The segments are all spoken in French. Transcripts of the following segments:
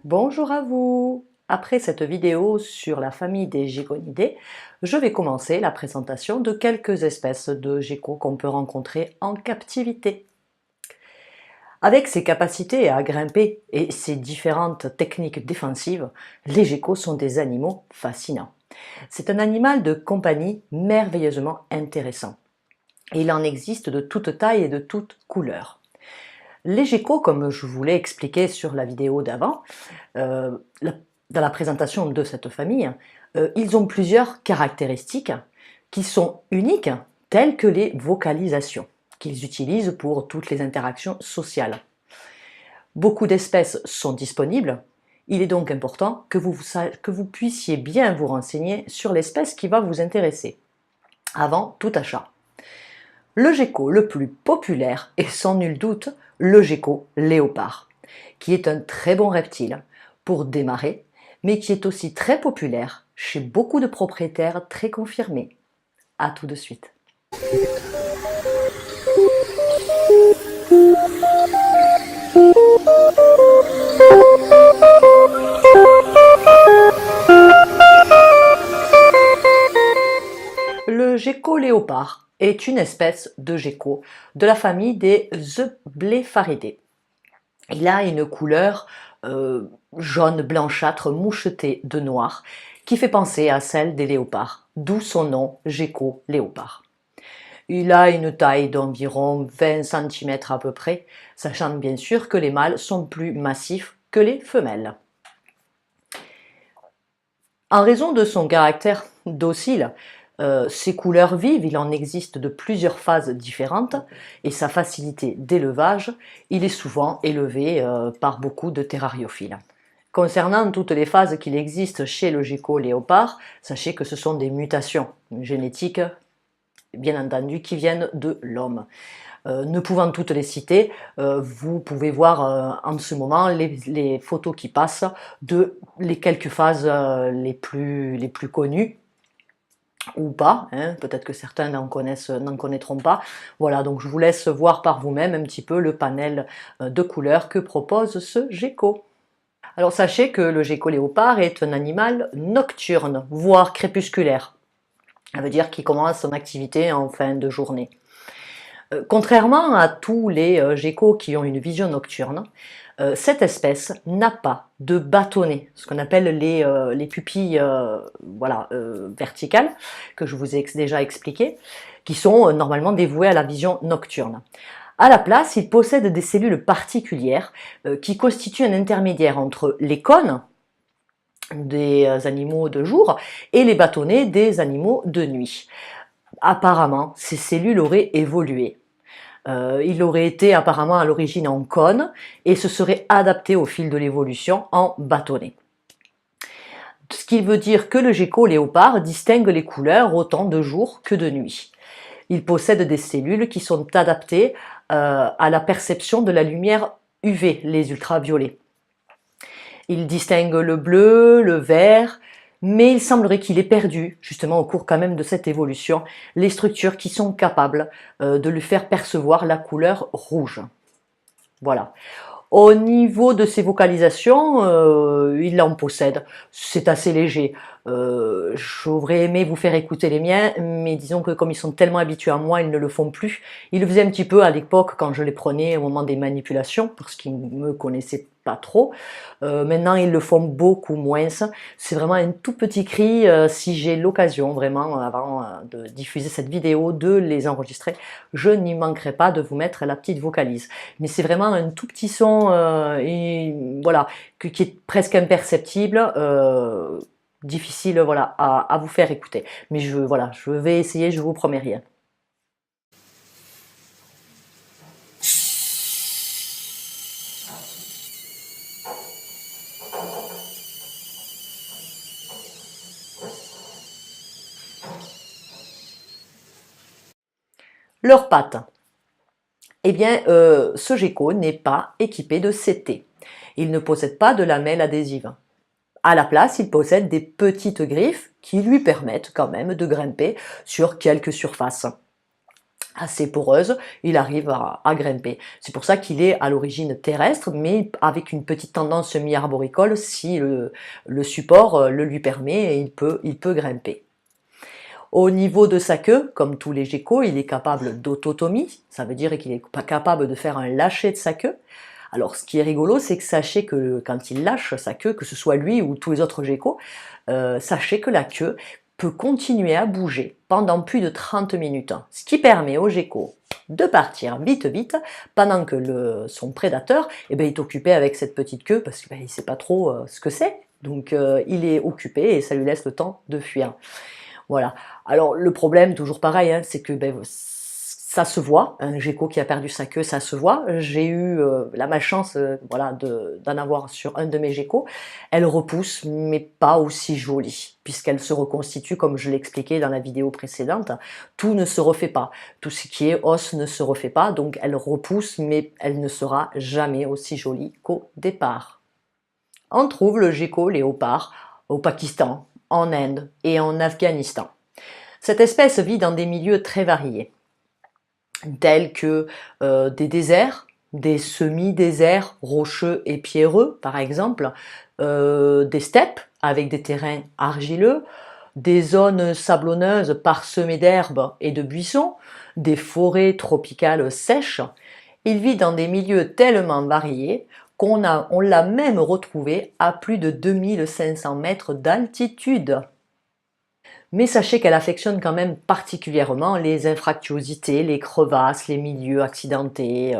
Bonjour à vous! Après cette vidéo sur la famille des Geckonidae, je vais commencer la présentation de quelques espèces de geckos qu'on peut rencontrer en captivité. Avec ses capacités à grimper et ses différentes techniques défensives, les geckos sont des animaux fascinants. C'est un animal de compagnie merveilleusement intéressant. Il en existe de toute taille et de toute couleur. Les geckos, comme je vous l'ai expliqué sur la vidéo d'avant, dans la présentation de cette famille, ils ont plusieurs caractéristiques qui sont uniques, telles que les vocalisations, qu'ils utilisent pour toutes les interactions sociales. Beaucoup d'espèces sont disponibles, il est donc important que vous puissiez bien vous renseigner sur l'espèce qui va vous intéresser, avant tout achat. Le gecko le plus populaire est sans nul doute le gecko léopard, qui est un très bon reptile pour démarrer, mais qui est aussi très populaire chez beaucoup de propriétaires très confirmés. À tout de suite. Le gecko léopard est une espèce de gecko de la famille des Eublepharidae. Il a une couleur jaune blanchâtre mouchetée de noir qui fait penser à celle des léopards, d'où son nom gecko léopard. Il a une taille d'environ 20 cm à peu près, sachant bien sûr que les mâles sont plus massifs que les femelles. En raison de son caractère docile, ses couleurs vives, il en existe de plusieurs phases différentes, et sa facilité d'élevage, il est souvent élevé par beaucoup de terrariophiles. Concernant toutes les phases qu'il existe chez le gecko léopard, sachez que ce sont des mutations génétiques, bien entendu, qui viennent de l'homme. Ne pouvant toutes les citer, vous pouvez voir en ce moment les photos qui passent de les quelques phases les plus connues, ou pas, hein, peut-être que certains n'en connaîtront pas. Voilà, donc je vous laisse voir par vous-même un petit peu le panel de couleurs que propose ce gecko. Alors sachez que le gecko léopard est un animal nocturne, voire crépusculaire. Ça veut dire qu'il commence son activité en fin de journée. Contrairement à tous les geckos qui ont une vision nocturne, cette espèce n'a pas de bâtonnet, ce qu'on appelle les pupilles verticales, que je vous ai déjà expliqué, qui sont normalement dévouées à la vision nocturne. À la place, il possède des cellules particulières qui constituent un intermédiaire entre les cônes des animaux de jour et les bâtonnets des animaux de nuit. Apparemment, ces cellules auraient évolué. Il aurait été apparemment à l'origine en cône et se serait adapté au fil de l'évolution en bâtonnet. Ce qui veut dire que le gecko léopard distingue les couleurs autant de jour que de nuit. Il possède des cellules qui sont adaptées à la perception de la lumière UV, les ultraviolets. Il distingue le bleu, le vert, mais il semblerait qu'il ait perdu, justement au cours quand même de cette évolution, les structures qui sont capables de lui faire percevoir la couleur rouge. Voilà. Au niveau de ses vocalisations, il en possède, c'est assez léger. J'aurais aimé vous faire écouter les miens, mais disons que comme ils sont tellement habitués à moi, ils ne le font plus. Ils le faisaient un petit peu à l'époque quand je les prenais au moment des manipulations, parce qu'ils ne me connaissaient pas trop. Maintenant, ils le font beaucoup moins. C'est vraiment un tout petit cri. Si j'ai l'occasion, vraiment, avant de diffuser cette vidéo, de les enregistrer, je n'y manquerai pas de vous mettre la petite vocalise. Mais c'est vraiment un tout petit son, voilà, qui est presque imperceptible. Difficile voilà, à vous faire écouter. Mais je vais essayer, je vous promets rien. Leurs pattes. Eh bien, ce gecko n'est pas équipé de CT. Il ne possède pas de lamelles adhésives. À la place, il possède des petites griffes qui lui permettent quand même de grimper sur quelques surfaces assez poreuses. Il arrive à grimper. C'est pour ça qu'il est à l'origine terrestre, mais avec une petite tendance semi-arboricole. Si le support le lui permet, il peut grimper. Au niveau de sa queue, comme tous les geckos, il est capable d'autotomie. Ça veut dire qu'il est capable de faire un lâcher de sa queue. Alors, ce qui est rigolo, c'est que sachez que quand il lâche sa queue, que ce soit lui ou tous les autres geckos, sachez que la queue peut continuer à bouger pendant plus de 30 minutes, ce qui permet au gecko de partir vite vite pendant que son prédateur est occupé avec cette petite queue parce qu'il ne sait pas trop ce que c'est. Donc, il est occupé et ça lui laisse le temps de fuir. Voilà. Alors le problème, toujours pareil, hein, c'est que ça se voit, un gecko qui a perdu sa queue, ça se voit. J'ai eu la malchance voilà, d'en avoir sur un de mes geckos. Elle repousse, mais pas aussi jolie, puisqu'elle se reconstitue, comme je l'expliquais dans la vidéo précédente. Tout ne se refait pas. Tout ce qui est os ne se refait pas, donc elle repousse, mais elle ne sera jamais aussi jolie qu'au départ. On trouve le gecko léopard au Pakistan, en Inde et en Afghanistan. Cette espèce vit dans des milieux très variés, tels que des déserts, des semi-déserts rocheux et pierreux, par exemple, des steppes avec des terrains argileux, des zones sablonneuses parsemées d'herbes et de buissons, des forêts tropicales sèches. Il vit dans des milieux tellement variés on l'a même retrouvé à plus de 2500 mètres d'altitude. Mais sachez qu'elle affectionne quand même particulièrement les infractuosités, les crevasses, les milieux accidentés.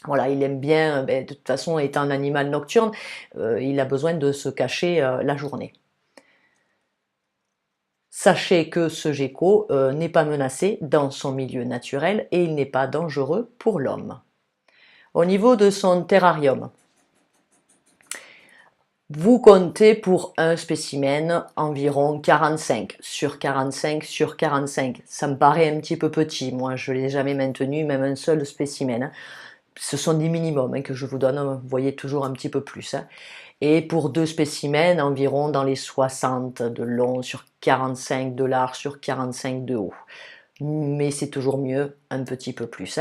Voilà, il aime bien, de toute façon, étant un animal nocturne, il a besoin de se cacher la journée. Sachez que ce gecko n'est pas menacé dans son milieu naturel et il n'est pas dangereux pour l'homme. Au niveau de son terrarium, vous comptez pour un spécimen environ 45 sur 45 sur 45. Ça me paraît un petit peu petit, moi je ne l'ai jamais maintenu, même un seul spécimen. Ce sont des minimums que je vous donne, vous voyez toujours un petit peu plus. Et pour 2 spécimens, environ dans les 60 de long sur 45 de large sur 45 de haut. Mais c'est toujours mieux un petit peu plus.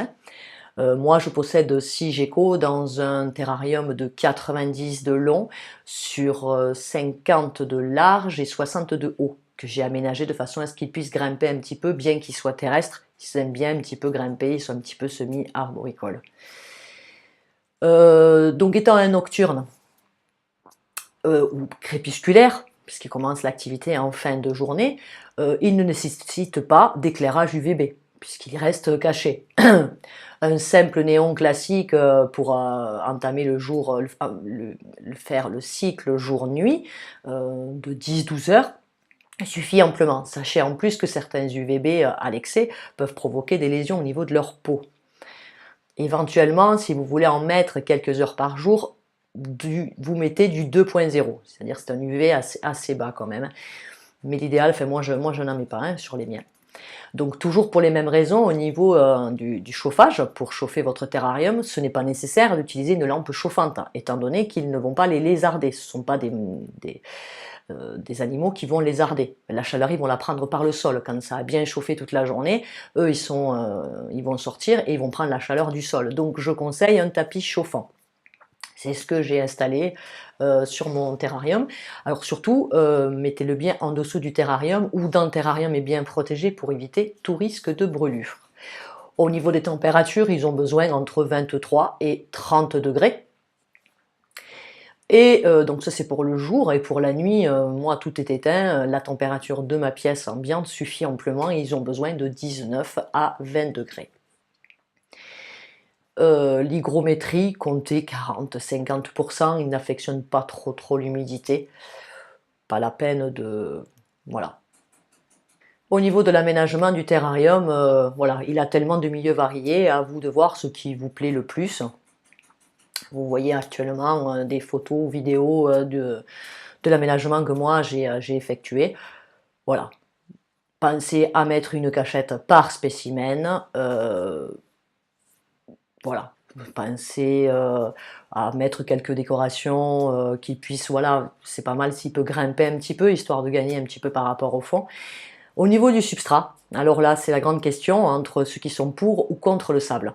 Moi, je possède 6 geckos dans un terrarium de 90 de long sur 50 de large et 60 de haut, que j'ai aménagé de façon à ce qu'ils puissent grimper un petit peu, bien qu'ils soient terrestres, ils aiment bien un petit peu grimper, ils sont un petit peu semi-arboricoles. Donc étant un nocturne ou crépusculaire, puisqu'il commence l'activité en fin de journée, il ne nécessite pas d'éclairage UVB, puisqu'il reste caché. Un simple néon classique pour entamer le jour, faire le cycle jour-nuit de 10-12 heures suffit amplement. Sachez en plus que certains UVB à l'excès peuvent provoquer des lésions au niveau de leur peau. Éventuellement, si vous voulez en mettre quelques heures par jour, vous mettez du 2.0, c'est-à-dire c'est un UV assez bas quand même. Mais l'idéal, moi je n'en mets pas sur les miens. Donc toujours pour les mêmes raisons, au niveau du chauffage, pour chauffer votre terrarium, ce n'est pas nécessaire d'utiliser une lampe chauffante, étant donné qu'ils ne vont pas les lézarder. Ce ne sont pas des animaux qui vont lézarder. La chaleur, ils vont la prendre par le sol. Quand ça a bien chauffé toute la journée, eux, ils vont sortir et ils vont prendre la chaleur du sol. Donc je conseille un tapis chauffant. C'est ce que j'ai installé sur mon terrarium. Alors surtout, mettez-le bien en dessous du terrarium ou dans le terrarium est bien protégé pour éviter tout risque de brûlure. Au niveau des températures, ils ont besoin entre 23 et 30 degrés. Et donc ça c'est pour le jour, et pour la nuit, moi tout est éteint, la température de ma pièce ambiante suffit amplement et ils ont besoin de 19 à 20 degrés. L'hygrométrie, comptez 40-50%, ils n'affectionnent pas trop l'humidité, pas la peine de... voilà. Au niveau de l'aménagement du terrarium, voilà, il a tellement de milieux variés, à vous de voir ce qui vous plaît le plus. Vous voyez actuellement des photos ou vidéos de l'aménagement que moi j'ai effectué. Voilà. pensez à mettre une cachette par spécimen, voilà. Pensez à mettre quelques décorations qui puissent, voilà, c'est pas mal s'il peut grimper un petit peu, histoire de gagner un petit peu par rapport au fond. Au niveau du substrat, alors là c'est la grande question entre ceux qui sont pour ou contre le sable.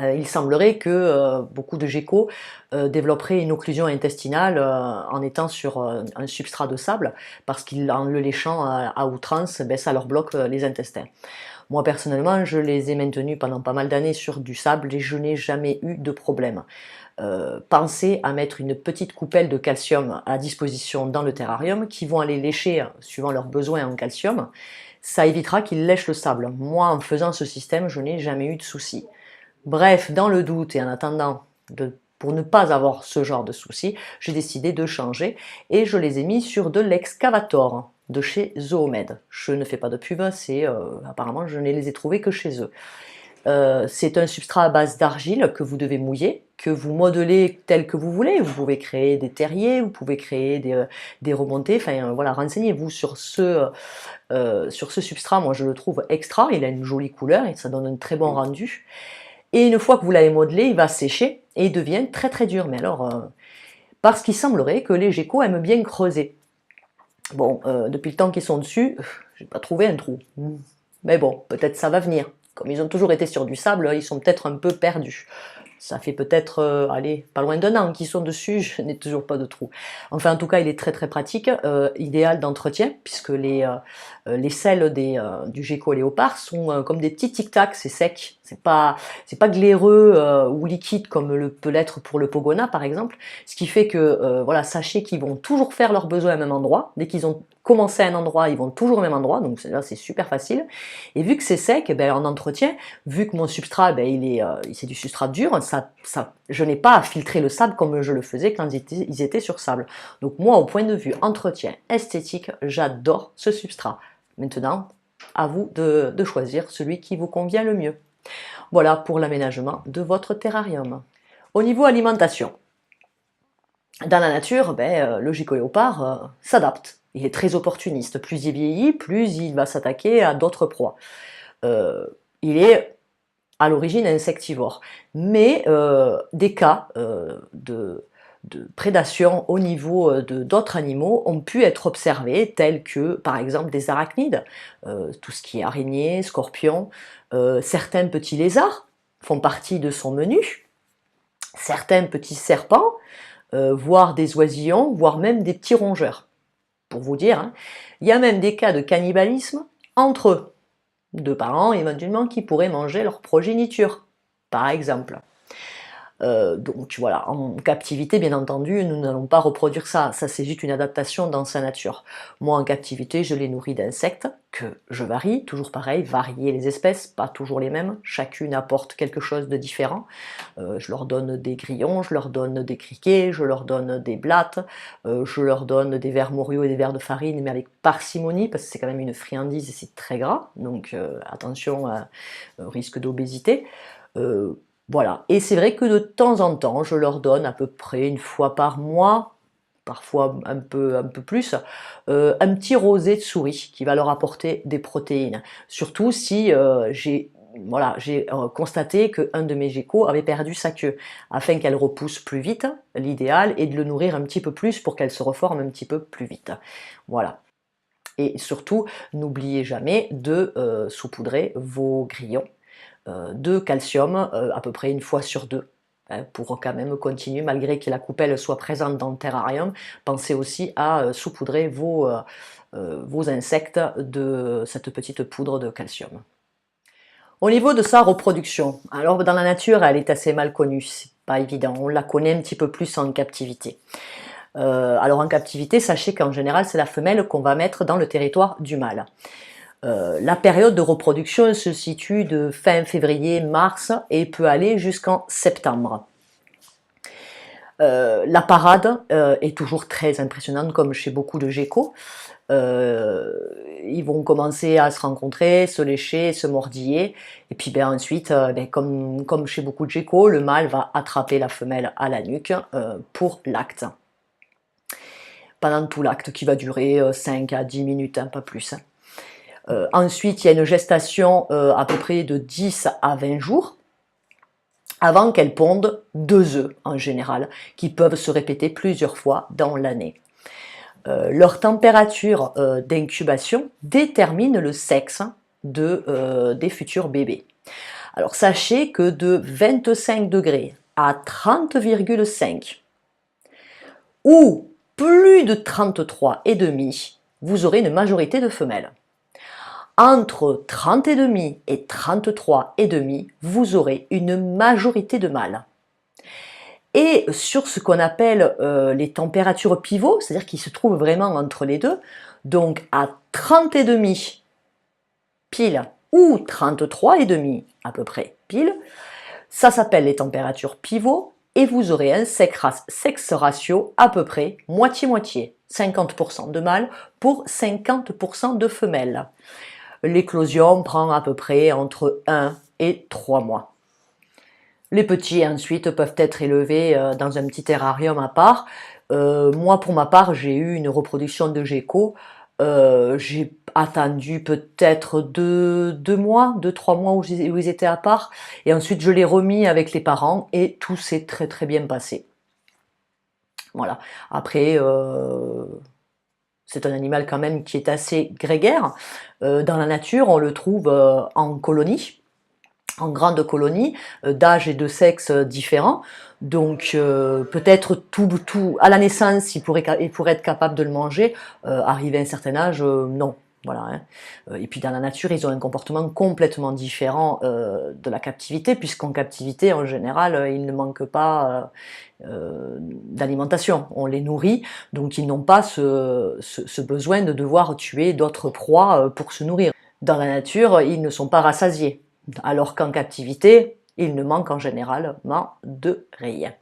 Il semblerait que beaucoup de geckos développeraient une occlusion intestinale en étant sur un substrat de sable, parce qu'en le léchant à outrance, ben, ça leur bloque les intestins. Moi personnellement, je les ai maintenus pendant pas mal d'années sur du sable et je n'ai jamais eu de problème. Pensez à mettre une petite coupelle de calcium à disposition dans le terrarium qui vont aller lécher suivant leurs besoins en calcium. Ça évitera qu'ils lèchent le sable. Moi, en faisant ce système, je n'ai jamais eu de soucis. Bref, dans le doute et en attendant, pour ne pas avoir ce genre de soucis, j'ai décidé de changer et je les ai mis sur de l'Excavator de chez Zoomed. Je ne fais pas de pub, apparemment je ne les ai trouvés que chez eux. C'est un substrat à base d'argile que vous devez mouiller, que vous modelez tel que vous voulez. Vous pouvez créer des terriers, vous pouvez créer des remontées. Enfin voilà, renseignez-vous sur ce substrat. Moi je le trouve extra, il a une jolie couleur et ça donne un très bon rendu. Et une fois que vous l'avez modelé, il va sécher et il devient très très dur. Mais alors, parce qu'il semblerait que les geckos aiment bien creuser. Bon, depuis le temps qu'ils sont dessus, j'ai pas trouvé un trou. Mais bon, peut-être ça va venir. Comme ils ont toujours été sur du sable, ils sont peut-être un peu perdus. Ça fait peut-être, allez, pas loin d'un an qu'ils sont dessus, je n'ai toujours pas de trou. Enfin, en tout cas, il est très très pratique, idéal d'entretien, puisque les selles du gecko léopard sont comme des petits tic-tac, c'est sec, c'est pas glaireux ou liquide comme peut l'être pour le pogona par exemple, ce qui fait que, voilà, sachez qu'ils vont toujours faire leurs besoins au même endroit, dès qu'ils ont commencé à un endroit, ils vont toujours au même endroit, donc là c'est super facile, et vu que c'est sec, ben, en entretien, vu que mon substrat, ben, c'est du substrat dur, je n'ai pas à filtrer le sable comme je le faisais quand ils étaient sur sable. Donc moi, au point de vue entretien esthétique, j'adore ce substrat. Maintenant, à vous de choisir celui qui vous convient le mieux. Voilà pour l'aménagement de votre terrarium. Au niveau alimentation, dans la nature, ben, le gecko léopard s'adapte. Il est très opportuniste. Plus il vieillit, plus il va s'attaquer à d'autres proies. Il est à l'origine insectivore, mais des cas de prédation au niveau d'autres animaux ont pu être observés, tels que par exemple des arachnides, tout ce qui est araignées, scorpions, certains petits lézards font partie de son menu, certains petits serpents, voire des oisillons, voire même des petits rongeurs. Pour vous dire, hein. Il y a même des cas de cannibalisme entre eux. De parents éventuellement qui pourraient manger leur progéniture, par exemple. Donc voilà, en captivité, bien entendu, nous n'allons pas reproduire ça. Ça, c'est juste une adaptation dans sa nature. Moi, en captivité, je les nourris d'insectes que je varie. Toujours pareil, varier les espèces, pas toujours les mêmes. Chacune apporte quelque chose de différent. Je leur donne des grillons, je leur donne des criquets, je leur donne des blattes, je leur donne des vers moriaux et des vers de farine, mais avec parcimonie, parce que c'est quand même une friandise et c'est très gras. Donc attention au risque d'obésité. Voilà, et c'est vrai que de temps en temps, je leur donne à peu près une fois par mois, parfois un peu plus, un petit rosé de souris qui va leur apporter des protéines. Surtout si j'ai constaté qu'un de mes geckos avait perdu sa queue. Afin qu'elle repousse plus vite, l'idéal est de le nourrir un petit peu plus pour qu'elle se reforme un petit peu plus vite. Voilà. Et surtout, n'oubliez jamais de saupoudrer vos grillons de calcium à peu près une fois sur deux, hein, pour quand même continuer, malgré que la coupelle soit présente dans le terrarium. Pensez aussi à saupoudrer vos insectes de cette petite poudre de calcium. Au niveau de sa reproduction, alors dans la nature elle est assez mal connue, c'est pas évident, on la connaît un petit peu plus en captivité. Alors en captivité, sachez qu'en général c'est la femelle qu'on va mettre dans le territoire du mâle. La période de reproduction se situe de fin février-mars et peut aller jusqu'en septembre. La parade est toujours très impressionnante comme chez beaucoup de geckos. Ils vont commencer à se rencontrer, se lécher, se mordiller et puis ensuite, comme chez beaucoup de geckos, le mâle va attraper la femelle à la nuque pour l'acte. Pendant tout l'acte qui va durer 5 à 10 minutes, hein, pas plus. Ensuite, il y a une gestation à peu près de 10 à 20 jours avant qu'elles pondent 2 œufs en général, qui peuvent se répéter plusieurs fois dans l'année. Leur température d'incubation détermine le sexe des futurs bébés. Alors sachez que de 25 degrés à 30,5 ou plus de 33,5, vous aurez une majorité de femelles. Entre 30,5 et 33,5, vous aurez une majorité de mâles. Et sur ce qu'on appelle les températures pivots, c'est-à-dire qui se trouvent vraiment entre les deux, donc à 30,5 pile ou 33,5 à peu près pile, ça s'appelle les températures pivots et vous aurez un sexe ratio à peu près moitié-moitié, 50% de mâles pour 50% de femelles. L'éclosion prend à peu près entre 1 et 3 mois. Les petits ensuite peuvent être élevés dans un petit terrarium à part. Moi pour ma part j'ai eu une reproduction de gecko. J'ai attendu peut-être 2-3 mois où ils étaient à part et ensuite je l'ai remis avec les parents et tout s'est très très bien passé. Voilà. Après c'est un animal quand même qui est assez grégaire. Dans la nature on le trouve en colonie, en grande colonie, d'âge et de sexe différents. Donc peut-être tout à la naissance, il pourrait être capable de le manger. Arrivé à un certain âge, non. Voilà, hein. Et puis dans la nature, ils ont un comportement complètement différent de la captivité, puisqu'en captivité, en général, ils ne manquent pas d'alimentation. On les nourrit, donc ils n'ont pas ce besoin de devoir tuer d'autres proies pour se nourrir. Dans la nature, ils ne sont pas rassasiés. Alors qu'en captivité, il ne manque en général de rien.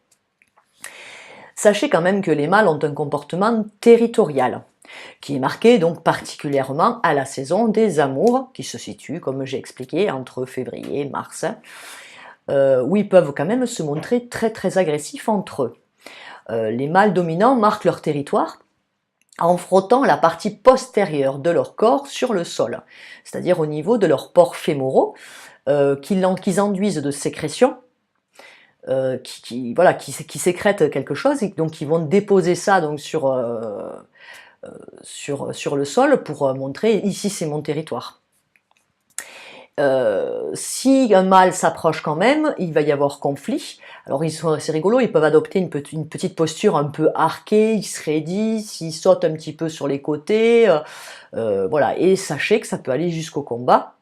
Sachez quand même que les mâles ont un comportement territorial, qui est marqué donc particulièrement à la saison des amours, qui se situe, comme j'ai expliqué, entre février et mars, où ils peuvent quand même se montrer très très agressifs entre eux. Les mâles dominants marquent leur territoire en frottant la partie postérieure de leur corps sur le sol, c'est-à-dire au niveau de leurs pores fémoraux, qu'ils enduisent de sécrétions, qui sécrètent quelque chose, et donc ils vont déposer ça donc sur le sol pour montrer ici c'est mon territoire. Si un mâle s'approche quand même, il va y avoir conflit. Alors c'est rigolo, ils peuvent adopter une petite posture un peu arquée, ils se raidissent, ils sautent un petit peu sur les côtés, voilà. Et sachez que ça peut aller jusqu'au combat.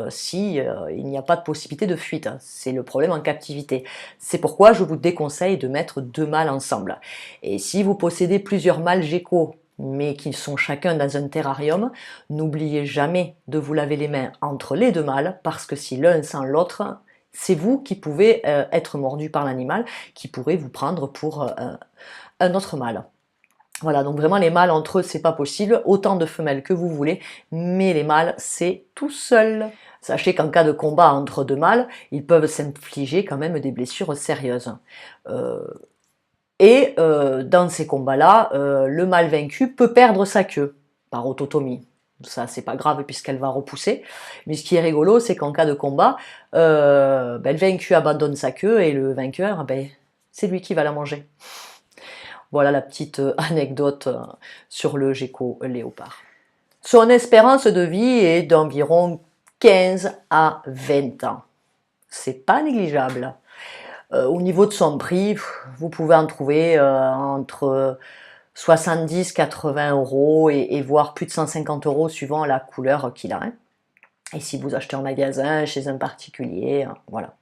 Si il n'y a pas de possibilité de fuite, hein. C'est le problème en captivité. C'est pourquoi je vous déconseille de mettre 2 mâles ensemble. Et si vous possédez plusieurs mâles geckos, mais qui sont chacun dans un terrarium, n'oubliez jamais de vous laver les mains entre les 2 mâles, parce que si l'un sent l'autre, c'est vous qui pouvez être mordu par l'animal, qui pourrait vous prendre pour un autre mâle. Voilà, donc vraiment les mâles entre eux, c'est pas possible, autant de femelles que vous voulez, mais les mâles, c'est tout seul. Sachez qu'en cas de combat entre 2 mâles, ils peuvent s'infliger quand même des blessures sérieuses. Dans ces combats-là, le mâle vaincu peut perdre sa queue par autotomie. Ça, c'est pas grave puisqu'elle va repousser. Mais ce qui est rigolo, c'est qu'en cas de combat, le vaincu abandonne sa queue et le vainqueur, c'est lui qui va la manger. Voilà la petite anecdote sur le gecko léopard. Son espérance de vie est d'environ 15 à 20 ans. C'est pas négligeable. Au niveau de son prix, vous pouvez en trouver entre 70-80 euros et voire plus de 150 euros suivant la couleur qu'il a. Hein. Et si vous achetez en magasin, chez un particulier, voilà.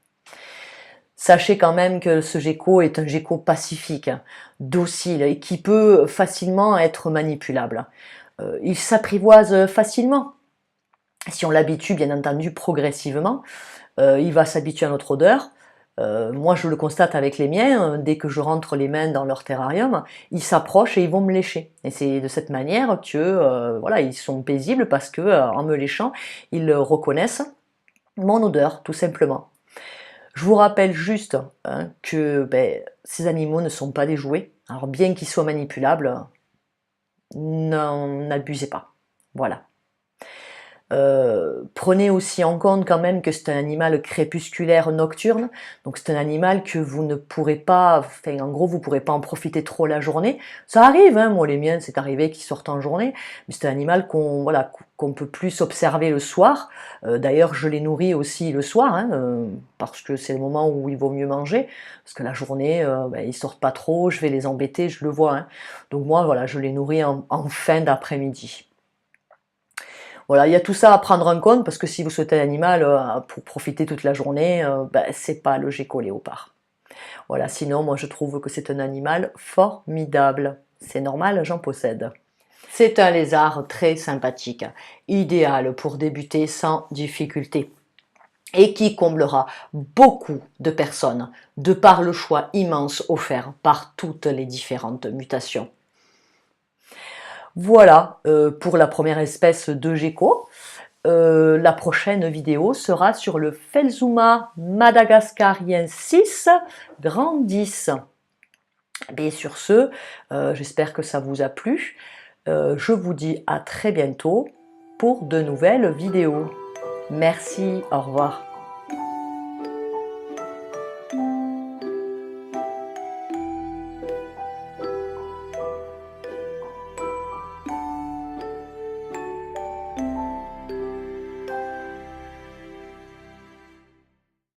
Sachez quand même que ce gecko est un gecko pacifique, docile et qui peut facilement être manipulable. Il s'apprivoise facilement. Si on l'habitue, bien entendu, progressivement, il va s'habituer à notre odeur. Moi, je le constate avec les miens, dès que je rentre les mains dans leur terrarium, ils s'approchent et ils vont me lécher. Et c'est de cette manière que, voilà, ils sont paisibles parce que, en me léchant, ils reconnaissent mon odeur, tout simplement. Je vous rappelle juste que ces animaux ne sont pas des jouets. Alors bien qu'ils soient manipulables, n'abusez pas. Voilà. Prenez aussi en compte quand même que c'est un animal crépusculaire nocturne, donc c'est un animal que vous ne pourrez pas, enfin en gros vous ne pourrez pas en profiter trop la journée. Ça arrive, hein, moi les miens c'est arrivé qu'ils sortent en journée, mais c'est un animal qu'on voilà, qu'on peut plus observer le soir. D'ailleurs je les nourris aussi le soir, hein, parce que c'est le moment où il vaut mieux manger, parce que la journée ben, ils sortent pas trop, je vais les embêter, je le vois. Hein. Donc moi voilà, je les nourris en fin d'après-midi. Voilà, il y a tout ça à prendre en compte parce que si vous souhaitez un animal pour profiter toute la journée, ben, c'est pas le gecko léopard. Voilà, sinon moi je trouve que c'est un animal formidable. C'est normal, j'en possède. C'est un lézard très sympathique, idéal pour débuter sans difficulté et qui comblera beaucoup de personnes de par le choix immense offert par toutes les différentes mutations. Voilà pour la première espèce de gecko. La prochaine vidéo sera sur le Phelsuma madagascariensis grandis. Et sur ce, j'espère que ça vous a plu. Je vous dis à très bientôt pour de nouvelles vidéos. Merci, au revoir.